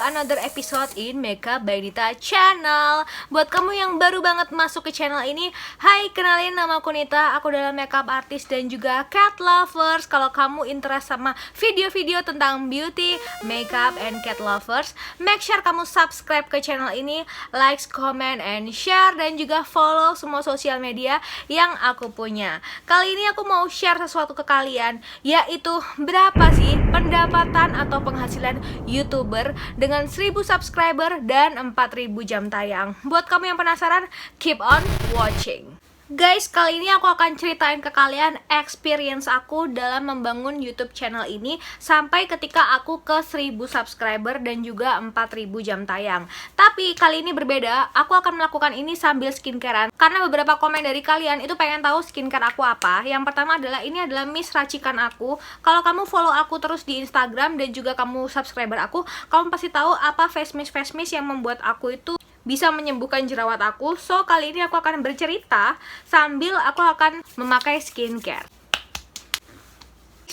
another episode in Makeup by Nita Channel. Buat kamu yang baru banget masuk ke channel ini, hai, kenalin, nama aku Nita. Aku adalah makeup artist dan juga cat lovers. Kalau kamu interest sama video-video tentang beauty, makeup, and cat lovers, make sure kamu subscribe ke channel ini, like, comment, and share, dan juga follow semua sosial media yang aku punya. Kali ini aku mau share sesuatu ke kalian, yaitu berapa sih pendapatan atau penghasilan YouTuber dengan 1000 subscriber dan 4000 jam tayang. Buat kamu yang penasaran, keep on watching. Guys, kali ini aku akan ceritain ke kalian experience aku dalam membangun YouTube channel ini sampai ketika aku ke 1000 subscriber dan juga 4000 jam tayang. Tapi kali ini berbeda, aku akan melakukan ini sambil skincarean karena beberapa komen dari kalian itu pengen tahu skincare aku apa. Yang pertama adalah, ini adalah Miss Racikan aku. Kalau kamu follow aku terus di Instagram dan juga kamu subscriber aku, kamu pasti tahu apa face mist yang membuat aku itu bisa menyembuhkan jerawat aku. So, kali ini aku akan bercerita sambil aku akan memakai skincare.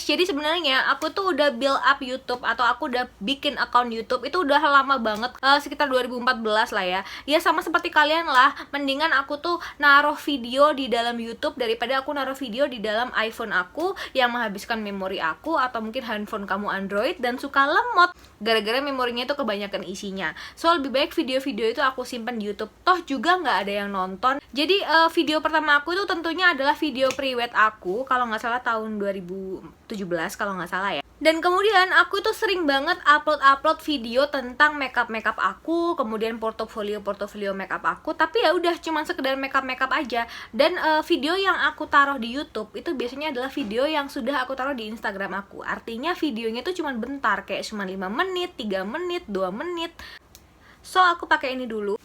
Jadi sebenarnya aku tuh udah build up YouTube atau aku udah bikin account YouTube itu udah lama banget, sekitar 2014 lah ya. Ya sama seperti kalian lah, mendingan aku tuh naruh video di dalam YouTube daripada aku naruh video di dalam iPhone aku yang menghabiskan memori aku, atau mungkin handphone kamu Android dan suka lemot gara-gara memorinya itu kebanyakan isinya. So lebih baik video-video itu aku simpan di YouTube, toh juga nggak ada yang nonton. Jadi video pertama aku itu tentunya adalah video pre-wed aku, kalau nggak salah tahun 2017 kalau nggak salah ya. Dan kemudian aku tuh sering banget upload video tentang makeup aku, kemudian portofolio makeup aku. Tapi ya udah cuman sekedar makeup aja. Dan video yang aku taruh di YouTube itu biasanya adalah video yang sudah aku taruh di Instagram aku. Artinya videonya tuh cuman bentar, kayak cuman 5 menit, 3 menit, 2 menit. So aku pakai ini dulu.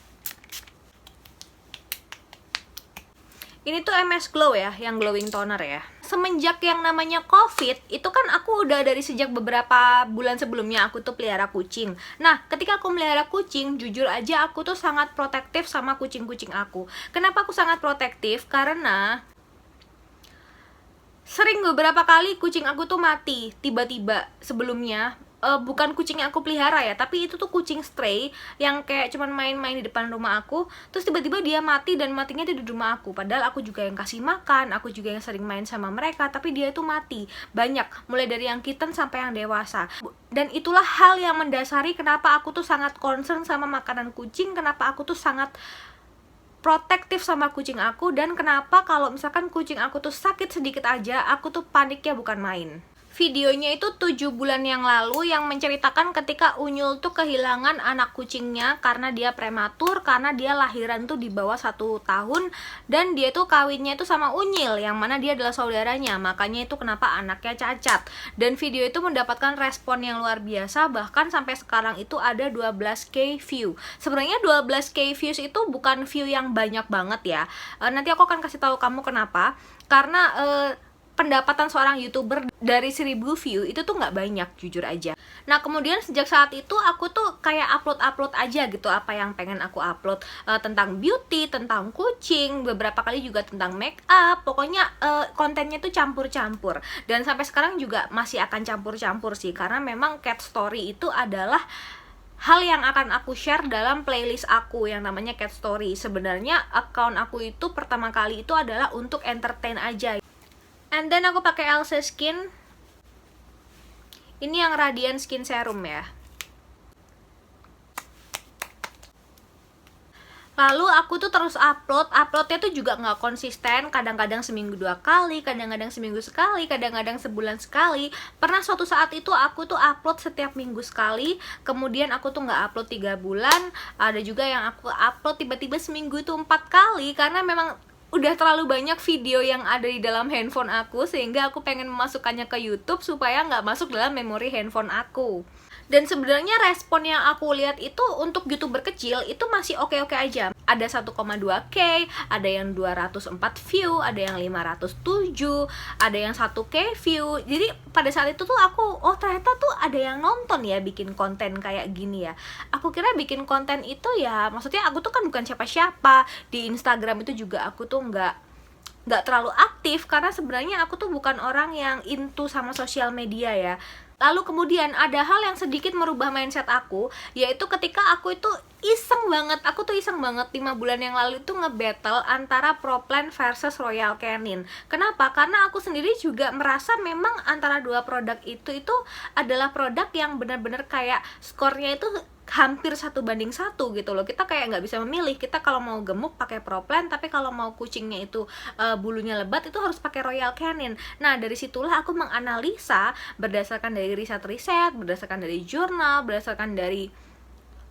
Ini tuh MS Glow ya, yang glowing toner ya. Semenjak yang namanya COVID, itu kan aku udah dari sejak beberapa bulan sebelumnya aku tuh pelihara kucing. Nah, ketika aku melihara kucing, jujur aja aku tuh sangat protektif sama kucing-kucing aku. Kenapa aku sangat protektif? Karena sering beberapa kali kucing aku tuh mati tiba-tiba sebelumnya. Bukan kucing yang aku pelihara ya, tapi itu tuh kucing stray yang kayak cuman main-main di depan rumah aku, terus tiba-tiba dia mati, dan matinya di rumah aku. Padahal aku juga yang kasih makan, aku juga yang sering main sama mereka, tapi dia itu mati banyak, mulai dari yang kitten sampai yang dewasa. Dan itulah hal yang mendasari kenapa aku tuh sangat concern sama makanan kucing, kenapa aku tuh sangat protektif sama kucing aku, dan kenapa kalau misalkan kucing aku tuh sakit sedikit aja, aku tuh paniknya bukan main. Videonya itu 7 bulan yang lalu yang menceritakan ketika Unyul tuh kehilangan anak kucingnya karena dia prematur, karena dia lahiran tuh di bawah 1 tahun, dan dia tuh kawinnya itu sama Unyil yang mana dia adalah saudaranya, makanya itu kenapa anaknya cacat. Dan video itu mendapatkan respon yang luar biasa, bahkan sampai sekarang itu ada 12k view. Sebenarnya 12k views itu bukan view yang banyak banget ya. Nanti aku akan kasih tahu kamu kenapa. Karena pendapatan seorang YouTuber dari 1000 view itu tuh nggak banyak, jujur aja. Nah, kemudian sejak saat itu aku tuh kayak upload aja gitu apa yang pengen aku upload, tentang beauty, tentang kucing, beberapa kali juga tentang make up. Pokoknya kontennya tuh campur-campur. Dan sampai sekarang juga masih akan campur-campur sih, karena memang cat story itu adalah hal yang akan aku share dalam playlist aku yang namanya Cat Story. Sebenarnya account aku itu pertama kali itu adalah untuk entertain aja. And then aku pakai Elsa Skin. Ini yang Radiant Skin Serum ya. Lalu aku tuh terus uploadnya tuh juga nggak konsisten. Kadang-kadang seminggu 2 kali, kadang-kadang seminggu sekali, kadang-kadang sebulan sekali. Pernah suatu saat itu aku tuh upload setiap minggu sekali. Kemudian aku tuh nggak upload 3 bulan. Ada juga yang aku upload tiba-tiba seminggu itu 4 kali, karena memang udah terlalu banyak video yang ada di dalam handphone aku, sehingga aku pengen memasukkannya ke YouTube supaya nggak masuk dalam memori handphone aku. Dan sebenarnya respon yang aku lihat itu untuk YouTuber kecil itu masih oke-oke aja. Ada 1,2k, ada yang 204 view, ada yang 507, ada yang 1k view. Jadi pada saat itu tuh aku, oh ternyata tuh ada yang nonton ya bikin konten kayak gini ya. Aku kira bikin konten itu ya, maksudnya aku tuh kan bukan siapa-siapa. Di Instagram itu juga aku tuh nggak terlalu aktif, karena sebenarnya aku tuh bukan orang yang into sama sosial media ya. Lalu kemudian ada hal yang sedikit merubah mindset aku, yaitu ketika aku itu iseng banget 5 bulan yang lalu itu nge-battle antara Pro-Plan versus Royal Canin. Kenapa? Karena aku sendiri juga merasa memang antara dua produk itu adalah produk yang benar-benar kayak skornya itu hampir 1:1 gitu loh. Kita kayak nggak bisa memilih, kita kalau mau gemuk pakai Pro-Plan, tapi kalau mau kucingnya itu bulunya lebat itu harus pakai Royal Canin. Nah dari situlah aku menganalisa berdasarkan dari riset-riset, berdasarkan dari jurnal, berdasarkan dari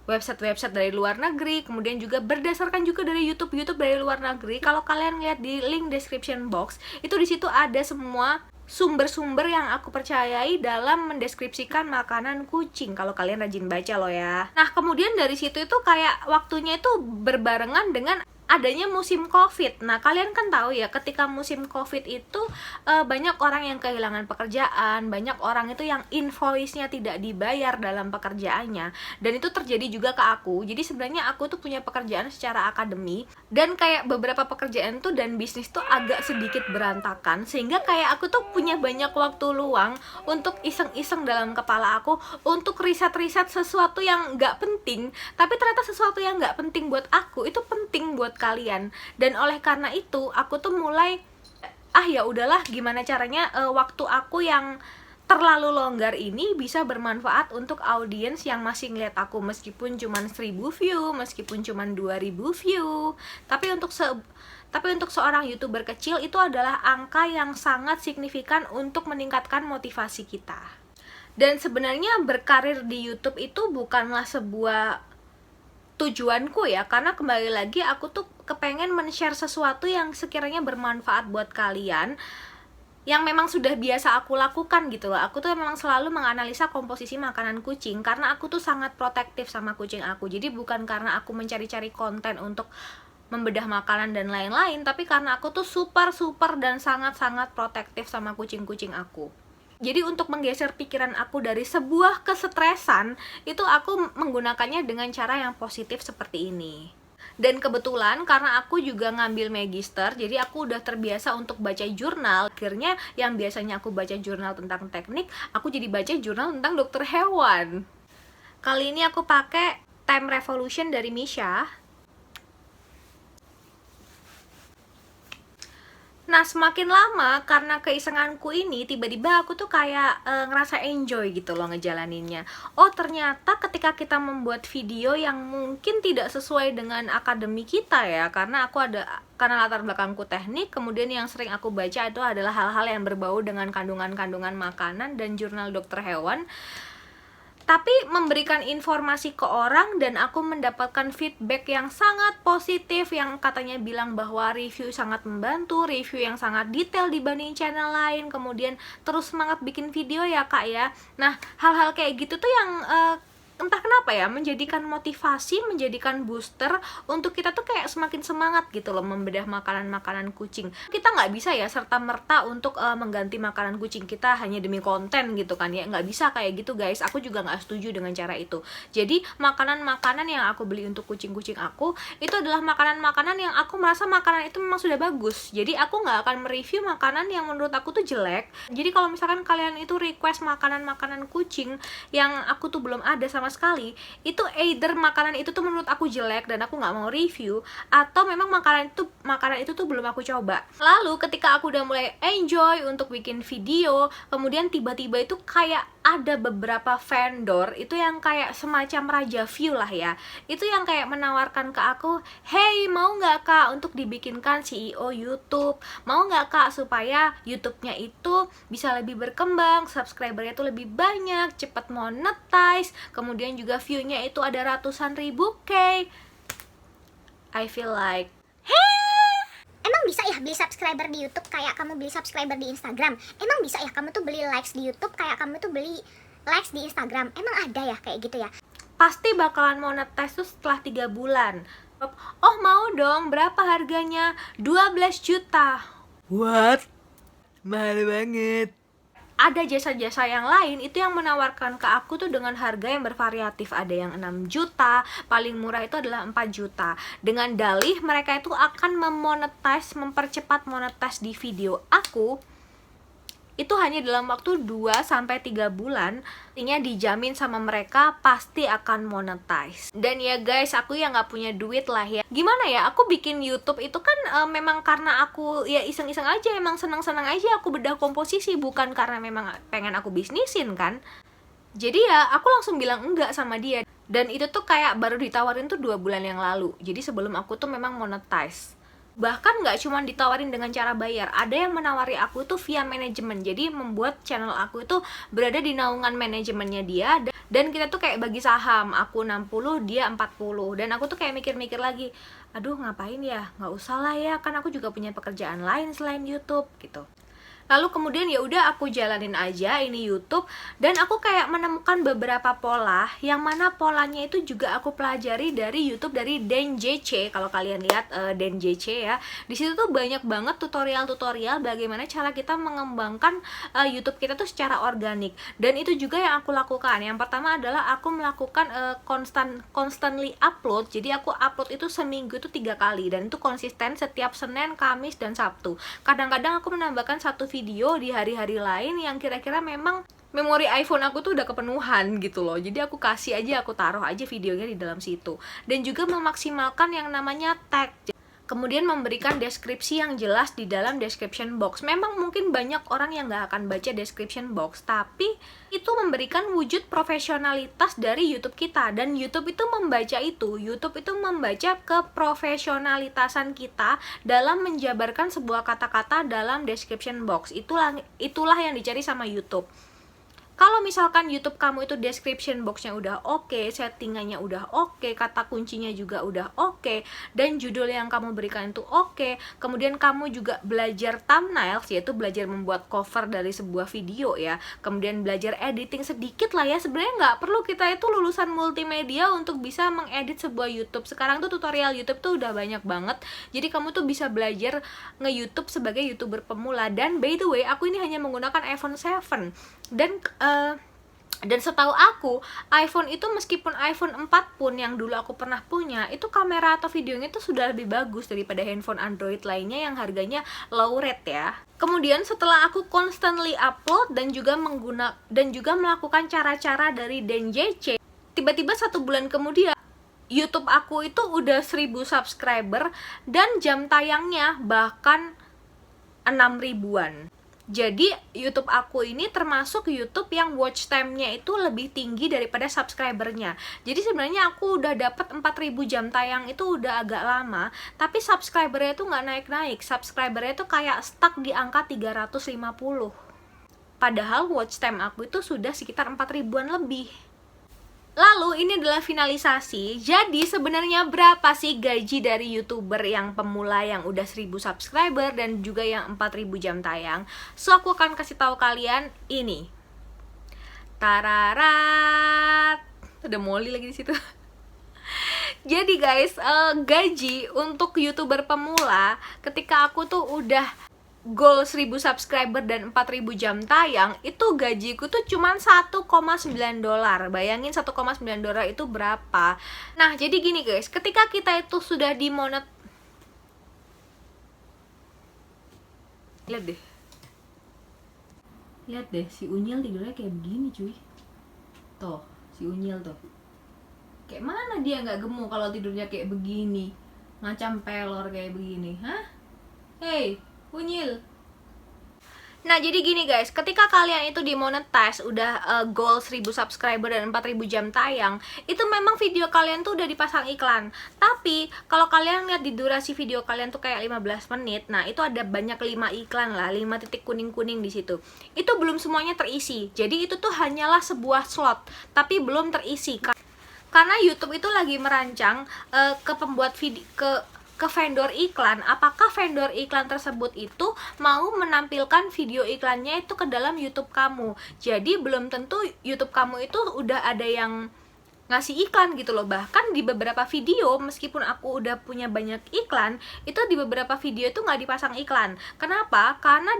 website-website dari luar negeri, kemudian juga berdasarkan juga dari YouTube dari luar negeri. Kalau kalian lihat di link description box, itu di situ ada semua sumber-sumber yang aku percayai dalam mendeskripsikan makanan kucing, kalau kalian rajin baca loh ya. Nah kemudian dari situ itu kayak waktunya itu berbarengan dengan adanya musim COVID. Nah, kalian kan tahu ya, ketika musim COVID itu banyak orang yang kehilangan pekerjaan, banyak orang itu yang invoice-nya tidak dibayar dalam pekerjaannya. Dan itu terjadi juga ke aku. Jadi sebenarnya aku tuh punya pekerjaan secara akademi, dan kayak beberapa pekerjaan tuh dan bisnis tuh agak sedikit berantakan, sehingga kayak aku tuh punya banyak waktu luang untuk iseng-iseng dalam kepala aku untuk riset-riset sesuatu yang nggak penting, tapi ternyata sesuatu yang nggak penting buat aku itu penting buat kalian. Dan oleh karena itu aku tuh mulai ya udahlah, gimana caranya waktu aku yang terlalu longgar ini bisa bermanfaat untuk audiens yang masih ngeliat aku, meskipun cuman 1000 view, meskipun cuman 2000 view, tapi untuk seorang YouTuber kecil itu adalah angka yang sangat signifikan untuk meningkatkan motivasi kita. Dan sebenarnya berkarir di YouTube itu bukanlah sebuah tujuanku ya, karena kembali lagi aku tuh kepengen men-share sesuatu yang sekiranya bermanfaat buat kalian, yang memang sudah biasa aku lakukan gitu loh. Aku tuh memang selalu menganalisa komposisi makanan kucing karena aku tuh sangat protektif sama kucing aku. Jadi bukan karena aku mencari-cari konten untuk membedah makanan dan lain-lain, tapi karena aku tuh super dan sangat protektif sama kucing-kucing aku. Jadi untuk menggeser pikiran aku dari sebuah kesetresan, itu aku menggunakannya dengan cara yang positif seperti ini. Dan kebetulan karena aku juga ngambil magister, jadi aku udah terbiasa untuk baca jurnal. Akhirnya yang biasanya aku baca jurnal tentang teknik, aku jadi baca jurnal tentang dokter hewan. Kali ini aku pakai Time Revolution dari Misha. Nah semakin lama karena keisenganku ini, tiba-tiba aku tuh kayak ngerasa enjoy gitu loh ngejalaninnya. Oh ternyata ketika kita membuat video yang mungkin tidak sesuai dengan akademi kita ya, karena latar belakangku teknik, kemudian yang sering aku baca itu adalah hal-hal yang berbau dengan kandungan-kandungan makanan dan jurnal dokter hewan. Tapi memberikan informasi ke orang dan aku mendapatkan feedback yang sangat positif, yang katanya bilang bahwa review sangat membantu, review yang sangat detail dibanding channel lain, kemudian terus semangat bikin video ya kak ya. Nah hal-hal kayak gitu tuh yang entah kenapa ya menjadikan motivasi, menjadikan booster untuk kita tuh kayak semakin semangat gitu loh membedah makanan-makanan kucing. Kita nggak bisa ya serta-merta untuk mengganti makanan kucing kita hanya demi konten gitu kan ya, nggak bisa kayak gitu guys. Aku juga nggak setuju dengan cara itu. Jadi makanan-makanan yang aku beli untuk kucing-kucing aku itu adalah makanan-makanan yang aku merasa makanan itu memang sudah bagus. Jadi aku nggak akan mereview makanan yang menurut aku tuh jelek. Jadi kalau misalkan kalian itu request makanan-makanan kucing yang aku tuh belum ada sama sekali, itu either makanan itu tuh menurut aku jelek dan aku nggak mau review, atau memang makanan itu tuh belum aku coba. Lalu ketika aku udah mulai enjoy untuk bikin video, kemudian tiba-tiba itu kayak ada beberapa vendor itu yang kayak semacam raja view lah ya, itu yang kayak menawarkan ke aku, hey mau nggak kak untuk dibikinkan CEO YouTube, mau nggak kak supaya YouTube-nya itu bisa lebih berkembang, subscribernya itu lebih banyak, cepat monetize, kemudian juga view-nya itu ada ratusan ribu K. I feel like, emang bisa ya beli subscriber di YouTube kayak kamu beli subscriber di Instagram? Emang bisa ya kamu tuh beli likes di YouTube kayak kamu tuh beli likes di Instagram? Emang ada ya kayak gitu ya? pasti bakalan monetize tuh setelah 3 bulan. Oh mau dong, berapa harganya? 12 juta. What? Mahal banget. Ada jasa-jasa yang lain itu yang menawarkan ke aku tuh dengan harga yang bervariatif. Ada yang 6 juta, paling murah itu adalah 4 juta. Dengan dalih mereka itu akan mempercepat monetize di video aku itu hanya dalam waktu 2-3 bulan, artinya dijamin sama mereka pasti akan monetize. Dan ya guys, aku yang nggak punya duit lah ya, gimana ya, aku bikin YouTube itu kan memang karena aku ya iseng-iseng aja, emang senang-senang aja aku bedah komposisi, bukan karena memang pengen aku bisnisin kan. Jadi ya aku langsung bilang enggak sama dia. Dan itu tuh kayak baru ditawarin tuh 2 bulan yang lalu. Jadi sebelum aku tuh memang monetize. Bahkan nggak cuma ditawarin dengan cara bayar, ada yang menawari aku tuh via manajemen. Jadi membuat channel aku itu berada di naungan manajemennya dia, dan kita tuh kayak bagi saham, aku 60, dia 40. Dan aku tuh kayak mikir-mikir lagi, aduh ngapain ya, nggak usah lah ya, kan aku juga punya pekerjaan lain selain YouTube gitu. Lalu kemudian ya udah aku jalanin aja ini YouTube, dan aku kayak menemukan beberapa pola, yang mana polanya itu juga aku pelajari dari YouTube dari Dan JC. Kalau kalian lihat Dan JC ya, di situ tuh banyak banget tutorial-tutorial bagaimana cara kita mengembangkan YouTube kita tuh secara organik. Dan itu juga yang aku lakukan. Yang pertama adalah aku melakukan constantly upload. Jadi aku upload itu seminggu itu 3 kali, dan itu konsisten setiap Senin, Kamis, dan Sabtu. Kadang-kadang aku menambahkan satu video di hari-hari lain yang kira-kira memang memori iPhone aku tuh udah kepenuhan gitu loh. Jadi aku kasih aja, aku taruh aja videonya di dalam situ. Dan juga memaksimalkan yang namanya tag. Kemudian memberikan deskripsi yang jelas di dalam description box. Memang mungkin banyak orang yang nggak akan baca description box, tapi itu memberikan wujud profesionalitas dari YouTube kita. Dan YouTube itu membaca itu. YouTube itu membaca keprofesionalitasan kita dalam menjabarkan sebuah kata-kata dalam description box. Itulah yang dicari sama YouTube. Kalau misalkan YouTube kamu itu description boxnya udah oke, settingannya udah oke, kata kuncinya juga udah oke, dan judul yang kamu berikan itu oke, kemudian kamu juga belajar thumbnails, yaitu belajar membuat cover dari sebuah video ya, kemudian belajar editing sedikit lah ya. Sebenarnya nggak perlu kita itu lulusan multimedia untuk bisa mengedit sebuah YouTube. Sekarang tuh tutorial YouTube tuh udah banyak banget, jadi kamu tuh bisa belajar nge-YouTube sebagai YouTuber pemula. Dan by the way, aku ini hanya menggunakan iPhone 7, dan setahu aku iPhone itu, meskipun iPhone 4 pun yang dulu aku pernah punya, itu kamera atau videonya itu sudah lebih bagus daripada handphone Android lainnya yang harganya low rate ya. Kemudian setelah aku constantly upload dan juga melakukan cara-cara dari Dan JC, tiba-tiba 1 bulan kemudian YouTube aku itu udah 1000 subscriber dan jam tayangnya bahkan 6 ribuan. Jadi YouTube aku ini termasuk YouTube yang watch time-nya itu lebih tinggi daripada subscribernya. Jadi sebenarnya aku udah dapat 4000 jam tayang itu udah agak lama, tapi subscribernya itu nggak naik-naik. Subscribernya itu kayak stuck di angka 350. Padahal watch time aku itu sudah sekitar 4000-an lebih. Lalu ini adalah finalisasi. Jadi sebenarnya berapa sih gaji dari YouTuber yang pemula yang udah 1000 subscriber dan juga yang 4000 jam tayang? So aku akan kasih tahu kalian ini. Tararat. Ada Molly lagi di situ. Jadi guys, gaji untuk YouTuber pemula ketika aku tuh udah goal 1000 subscriber dan 4000 jam tayang, itu gajiku tuh cuman $1,9. Bayangin $1,9 itu berapa. Nah jadi gini guys, ketika kita itu sudah lihat deh si Unyil tidurnya kayak begini cuy. Tuh si Unyil tuh, kayak mana dia nggak gemuk kalau tidurnya kayak begini, macam pelor kayak begini. Hah? Hey Unyil. Nah jadi gini guys, ketika kalian itu dimonetize udah goal 1000 subscriber dan 4000 jam tayang, itu memang video kalian tuh udah dipasang iklan. Tapi kalau kalian lihat di durasi video kalian tuh kayak 15 menit, nah itu ada banyak 5 iklan lah, 5 titik kuning-kuning di situ. Itu belum semuanya terisi. Jadi itu tuh hanyalah sebuah slot, tapi belum terisi. Karena YouTube itu lagi merancang ke pembuat video, ke vendor iklan, apakah vendor iklan tersebut itu mau menampilkan video iklannya itu ke dalam YouTube kamu. Jadi belum tentu YouTube kamu itu udah ada yang ngasih iklan gitu loh. Bahkan di beberapa video, meskipun aku udah punya banyak iklan, itu di beberapa video itu nggak dipasang iklan. Kenapa? Karena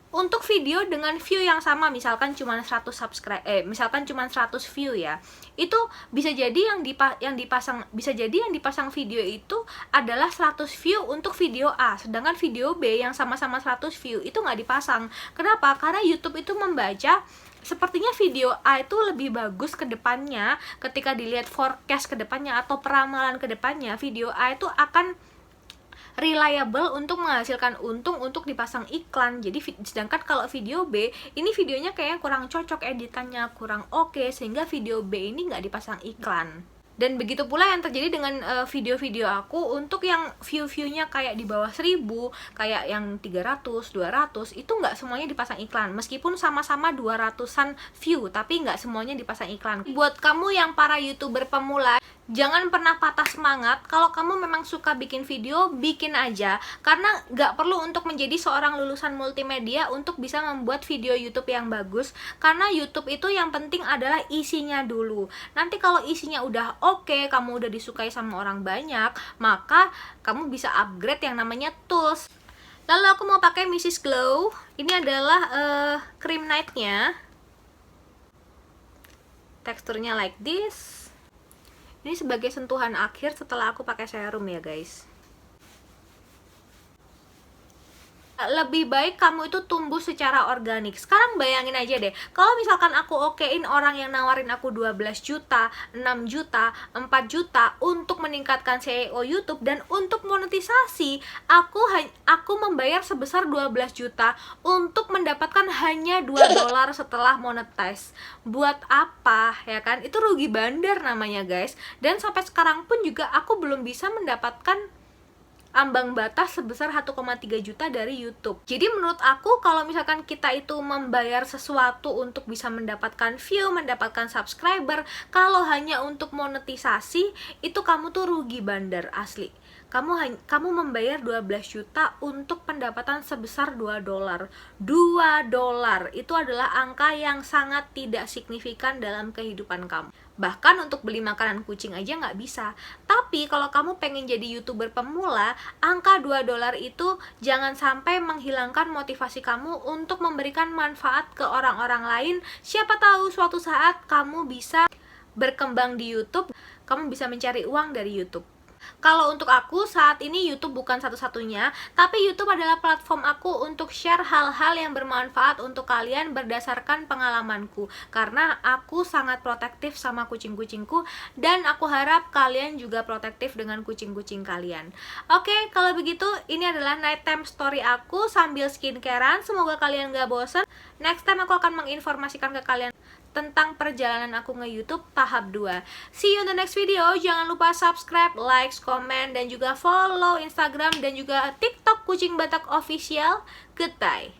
untuk video dengan view yang sama, misalkan cuma 100 view ya, itu bisa jadi yang dipasang video itu adalah 100 view untuk video A, sedangkan video B yang sama-sama 100 view itu nggak dipasang. Kenapa? Karena YouTube itu membaca sepertinya video A itu lebih bagus ke depannya. Ketika dilihat forecast ke depannya atau peramalan ke depannya, video A itu akan reliable untuk menghasilkan untung untuk dipasang iklan. Jadi sedangkan kalau video B ini videonya kayaknya kurang cocok, editannya kurang oke, sehingga video B ini nggak dipasang iklan. Dan begitu pula yang terjadi dengan video-video aku untuk yang view-viewnya kayak di bawah 1000, kayak yang 300, 200, itu nggak semuanya dipasang iklan. Meskipun sama-sama 200-an view, tapi nggak semuanya dipasang iklan. Buat kamu yang para YouTuber pemula, jangan pernah patah semangat. Kalau kamu memang suka bikin video, bikin aja. Karena nggak perlu untuk menjadi seorang lulusan multimedia untuk bisa membuat video YouTube yang bagus. Karena YouTube itu yang penting adalah isinya dulu. Nanti kalau isinya udah oke, kamu udah disukai sama orang banyak, maka kamu bisa upgrade yang namanya tools. Lalu aku mau pakai Mrs. Glow. Ini adalah cream night-nya. Teksturnya like this. Ini sebagai sentuhan akhir setelah aku pakai serum ya guys. Lebih baik kamu itu tumbuh secara organik. Sekarang bayangin aja deh, kalau misalkan aku okein orang yang nawarin aku 12 juta, 6 juta, 4 juta untuk meningkatkan SEO YouTube dan untuk monetisasi, aku membayar sebesar 12 juta untuk mendapatkan hanya $2 setelah monetize. Buat apa ya kan? Itu rugi bandar namanya guys. Dan sampai sekarang pun juga aku belum bisa mendapatkan ambang batas sebesar 1,3 juta dari YouTube. Jadi menurut aku kalau misalkan kita itu membayar sesuatu untuk bisa mendapatkan view, mendapatkan subscriber, kalau hanya untuk monetisasi, itu kamu tuh rugi bandar asli. Kamu membayar 12 juta untuk pendapatan sebesar $2. $2 itu adalah angka yang sangat tidak signifikan dalam kehidupan kamu. Bahkan untuk beli makanan kucing aja nggak bisa. Tapi kalau kamu pengen jadi YouTuber pemula, angka $2 itu jangan sampai menghilangkan motivasi kamu untuk memberikan manfaat ke orang-orang lain. Siapa tahu suatu saat kamu bisa berkembang di YouTube, kamu bisa mencari uang dari YouTube. Kalau untuk aku, saat ini YouTube bukan satu-satunya, tapi YouTube adalah platform aku untuk share hal-hal yang bermanfaat untuk kalian berdasarkan pengalamanku. Karena aku sangat protektif sama kucing-kucingku, dan aku harap kalian juga protektif dengan kucing-kucing kalian. Oke, kalau begitu, ini adalah nighttime story aku sambil skincarean. Semoga kalian gak bosan. Next time aku akan menginformasikan ke kalian tentang perjalanan aku nge-YouTube tahap 2. See you in the next video. Jangan lupa subscribe, like, comment, dan juga follow Instagram dan juga TikTok Kucing Batak Official. Goodbye.